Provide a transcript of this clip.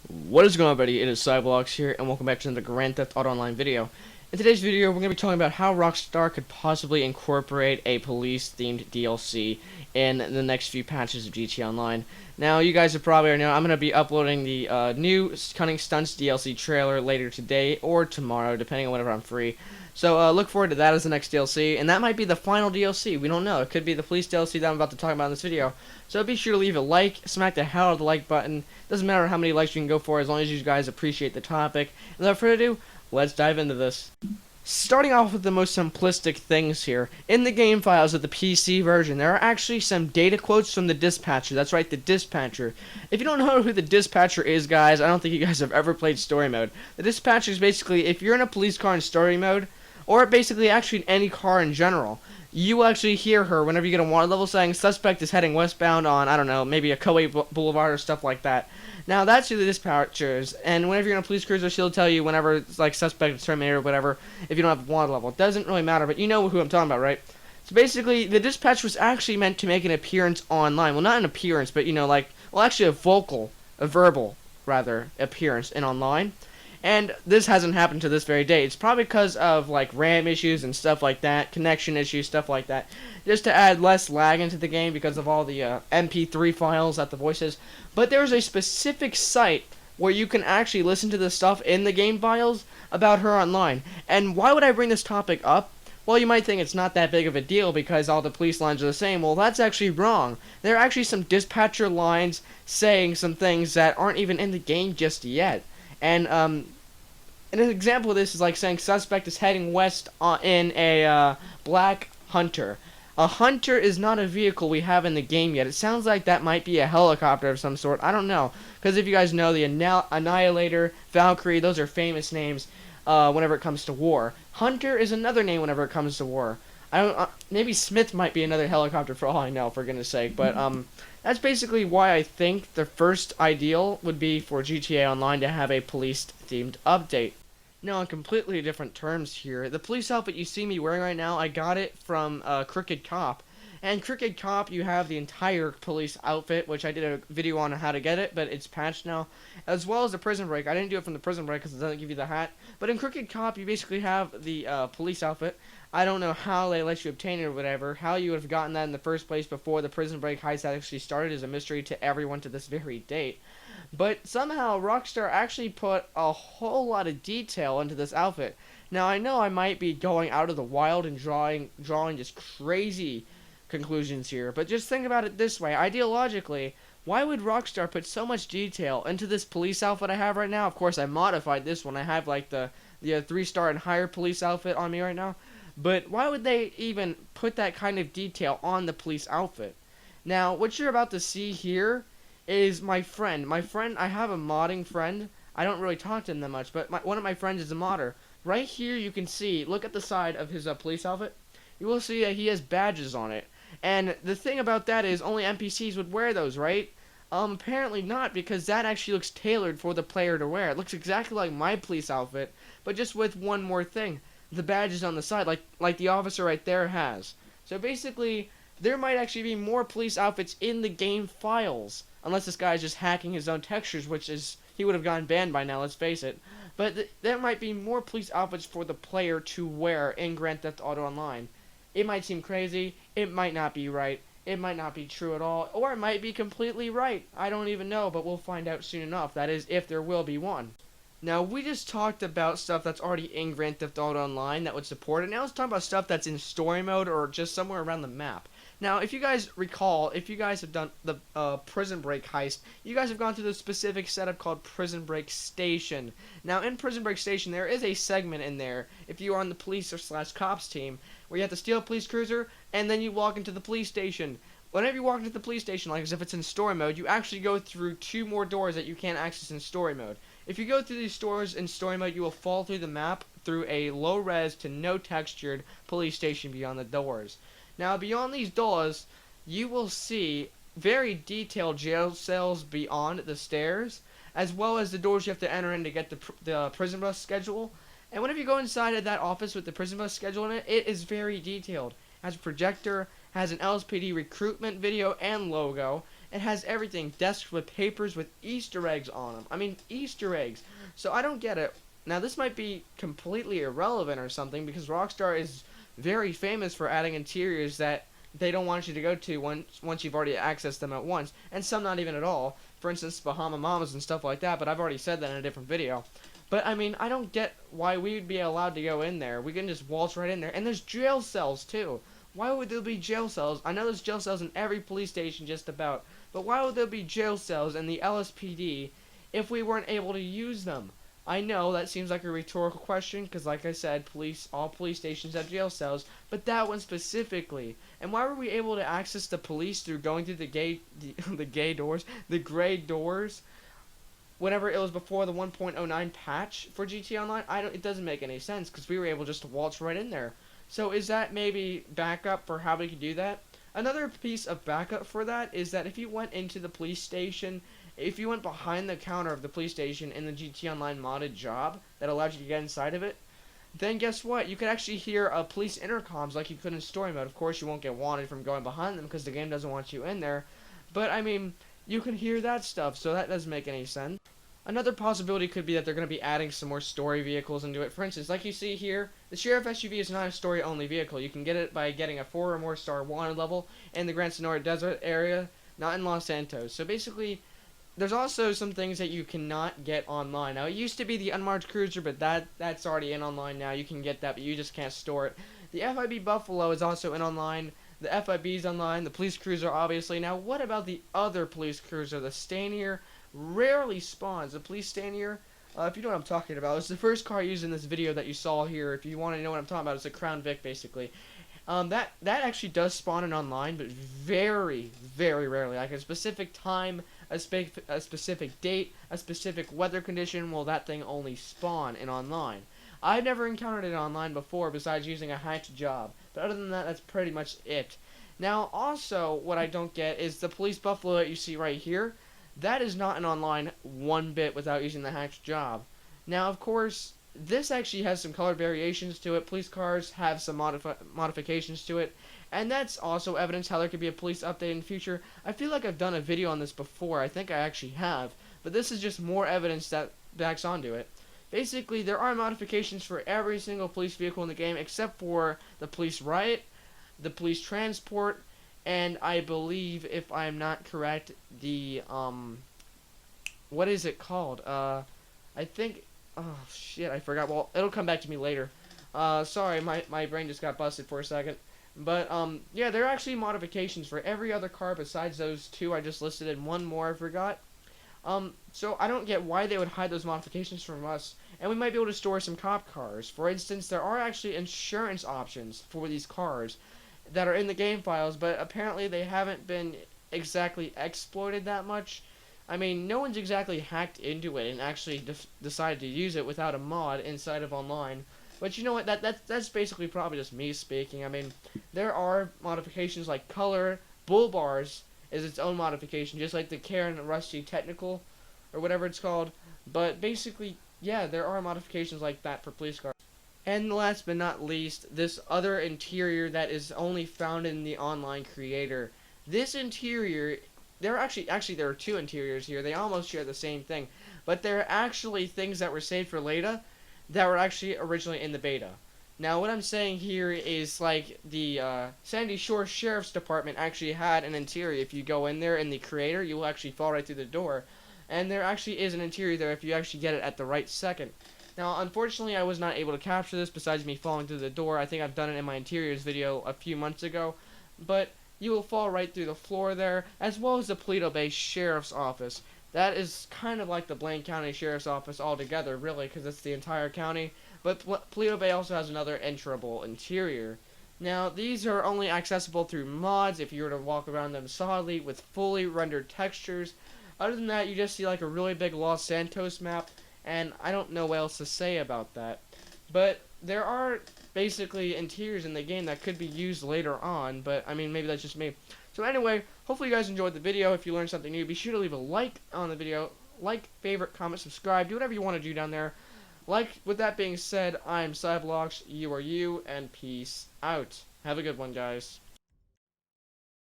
What is going on, everybody? It is Cyblox here, and welcome back to another Grand Theft Auto Online video. In today's video, we're going to be talking about how Rockstar could possibly incorporate a police-themed DLC in the next few patches of GTA Online. Now, you guys have probably already known I'm going to be uploading the new Cunning Stunts DLC trailer later today or tomorrow, depending on whenever I'm free. So look forward to that as the next DLC, and that might be the final DLC. We don't know. It could be the police DLC that I'm about to talk about in this video. So be sure to leave a like, smack the hell out of the like button. Doesn't matter how many likes you can go for, as long as you guys appreciate the topic. And without further ado, let's dive into this. Starting off with the most simplistic things here, in the game files of the PC version, there are actually some data quotes from the dispatcher. That's right, the dispatcher. If you don't know who the dispatcher is, guys, I don't think you guys have ever played story mode. The dispatcher is basically, if you're in a police car in story mode, or basically actually in any car in general, you will actually hear her whenever you get a wanted level saying suspect is heading westbound on, I don't know, maybe a Kuwait Boulevard or stuff like that. Now that's who the dispatcher is, and whenever you're in a police cruiser, she'll tell you whenever it's like suspect is terminated or whatever, if you don't have a wanted level. It doesn't really matter, but you know who I'm talking about, right? So basically, the dispatcher was actually meant to make an appearance online. Well, not an appearance, but you know, like, well, actually a verbal, rather, appearance in online. And this hasn't happened to this very day. It's probably because of like RAM issues and stuff like that, connection issues, stuff like that. Just to add less lag into the game because of all the MP3 files that the voice is. But there's a specific site where you can actually listen to the stuff in the game files about her online. And why would I bring this topic up? Well, you might think it's not that big of a deal because all the police lines are the same. Well, that's actually wrong. There are actually some dispatcher lines saying some things that aren't even in the game just yet. And an example of this is like saying suspect is heading west in a black Hunter. A Hunter is not a vehicle we have in the game yet. It sounds like that might be a helicopter of some sort. I don't know. Because if you guys know, the Annihilator, Valkyrie, those are famous names whenever it comes to war. Hunter is another name whenever it comes to war. I don't. Maybe Smith might be another helicopter for all I know, for goodness sake. But that's basically why I think the first ideal would be for GTA Online to have a police-themed update. Now, on completely different terms here, the police outfit you see me wearing right now, I got it from Crooked Cop. And Crooked Cop, you have the entire police outfit, which I did a video on how to get it, but it's patched now. As well as the Prison Break. I didn't do it from the Prison Break because it doesn't give you the hat. But in Crooked Cop, you basically have the police outfit. I don't know how they let you obtain it or whatever. How you would have gotten that in the first place before the Prison Break heist actually started is a mystery to everyone to this very date. But somehow Rockstar actually put a whole lot of detail into this outfit. Now I know I might be going out of the wild and drawing just crazy conclusions here, but just think about it this way. Ideologically, why would Rockstar put so much detail into this police outfit I have right now? Of course, I modified this one. I have like the 3-star and higher police outfit on me right now. But why would they even put that kind of detail on the police outfit? Now, what you're about to see here is my friend. I have a modding friend. I don't really talk to him that much, but one of my friends is a modder. Right here you can see, look at the side of his police outfit. You will see that he has badges on it. And the thing about that is only NPCs would wear those, right? Apparently not, because that actually looks tailored for the player to wear. It looks exactly like my police outfit, but just with one more thing. The badges on the side, like the officer right there has. So basically, there might actually be more police outfits in the game files. Unless this guy is just hacking his own textures, which is, he would have gotten banned by now, let's face it. But there might be more police outfits for the player to wear in Grand Theft Auto Online. It might seem crazy, it might not be right, it might not be true at all, or it might be completely right. I don't even know, but we'll find out soon enough. That is, if there will be one. Now, we just talked about stuff that's already in Grand Theft Auto Online that would support it. Now let's talk about stuff that's in story mode or just somewhere around the map. Now, if you guys recall, if you guys have done the Prison Break heist, you guys have gone through the specific setup called Prison Break Station. Now, in Prison Break Station, there is a segment in there, if you are on the police or / cops team, where you have to steal a police cruiser, and then you walk into the police station. Whenever you walk into the police station, like as if it's in story mode, you actually go through 2 more doors that you can't access in story mode. If you go through these doors in story mode, you will fall through the map through a low-res to no-textured police station beyond the doors. Now, beyond these doors, you will see very detailed jail cells beyond the stairs, as well as the doors you have to enter in to get the prison bus schedule. And whenever you go inside of that office with the prison bus schedule in it, it is very detailed. It has a projector, has an LSPD recruitment video and logo, It has everything. Desks with papers with Easter eggs on them. I mean, Easter eggs. So I don't get it. Now, this might be completely irrelevant or something because Rockstar is very famous for adding interiors that they don't want you to go to once you've already accessed them at once, and some not even at all. For instance, Bahama Mamas and stuff like that, but I've already said that in a different video. But, I mean, I don't get why we would be allowed to go in there. We can just waltz right in there. And there's jail cells, too. Why would there be jail cells? I know there's jail cells in every police station just about. But why would there be jail cells in the LSPD if we weren't able to use them? I know that seems like a rhetorical question because, like I said, all police stations have jail cells, but that one specifically. And why were we able to access the police through going through the gray doors, whenever it was before the 1.09 patch for GTA Online? It doesn't make any sense because we were able just to waltz right in there. So is that maybe backup for how we could do that? Another piece of backup for that is that if you went into the police station, if you went behind the counter of the police station in the GTA Online modded job that allowed you to get inside of it, then guess what? You could actually hear police intercoms like you could in story mode. Of course, you won't get wanted from going behind them because the game doesn't want you in there. But, I mean, you can hear that stuff, so that doesn't make any sense. Another possibility could be that they're going to be adding some more story vehicles into it. For instance, like you see here, the Sheriff SUV is not a story-only vehicle. You can get it by getting a 4 or more star wanted level in the Gran Sonora Desert area, not in Los Santos. So basically, there's also some things that you cannot get online. Now, it used to be the unmarked cruiser, but that's already in online now. You can get that, but you just can't store it. The FIB Buffalo is also in online. The FIB is online. The police cruiser, obviously. Now, what about the other police cruiser, the Stanier? Rarely spawns. The police Stanier, if you know what I'm talking about, it's the first car used in this video that you saw here. If you want to know what I'm talking about, it's a Crown Vic, basically. That actually does spawn in online, but very, very rarely. Like a specific time, a specific date, a specific weather condition, will that thing only spawn in online. I've never encountered it online before besides using a hacked job. But other than that, that's pretty much it. Now, also, what I don't get is the police Buffalo that you see right here. That is not an online one bit without using the hacked job. Now, of course, this actually has some color variations to it. Police cars have some modifications to it. And that's also evidence how there could be a police update in the future. I feel like I've done a video on this before. I think I actually have. But this is just more evidence that backs onto it. Basically, there are modifications for every single police vehicle in the game except for the police riot, the police transport, and I believe, if I'm not correct, the, what is it called? I think, oh, shit, I forgot. Well, it'll come back to me later. Sorry, my brain just got busted for a second. But, yeah, there are actually modifications for every other car besides those two I just listed, and one more I forgot. So I don't get why they would hide those modifications from us, and we might be able to store some cop cars. For instance, there are actually insurance options for these cars that are in the game files, but apparently they haven't been exactly exploited that much. I mean, no one's exactly hacked into it and actually decided to use it without a mod inside of online. But you know what, that's basically probably just me speaking. I mean, there are modifications like color. Bull bars is its own modification, just like the Karen Rusty Technical, or whatever it's called. But basically, yeah, there are modifications like that for police cars. And last but not least, this other interior that is only found in the online creator. This interior, there are two interiors here. They almost share the same thing. But they're actually things that were saved for later that were actually originally in the beta. Now, what I'm saying here is, like, the Sandy Shore Sheriff's Department actually had an interior. If you go in there in the creator, you will actually fall right through the door. And there actually is an interior there if you actually get it at the right second. Now, unfortunately, I was not able to capture this besides me falling through the door. I think I've done it in my interiors video a few months ago. But you will fall right through the floor there, as well as the Paleto Bay Sheriff's Office. That is kind of like the Blaine County Sheriff's Office altogether, really, because it's the entire county. But Paleto Bay also has another enterable interior. Now, these are only accessible through mods if you were to walk around them solidly with fully rendered textures. Other than that, you just see like a really big Los Santos map, and I don't know what else to say about that. But there are basically interiors in the game that could be used later on, but I mean, maybe that's just me. So anyway, hopefully you guys enjoyed the video. If you learned something new, be sure to leave a like on the video. Like, favorite, comment, subscribe, do whatever you want to do down there. With that being said, I'm Cyblox, you are you, and peace out. Have a good one, guys.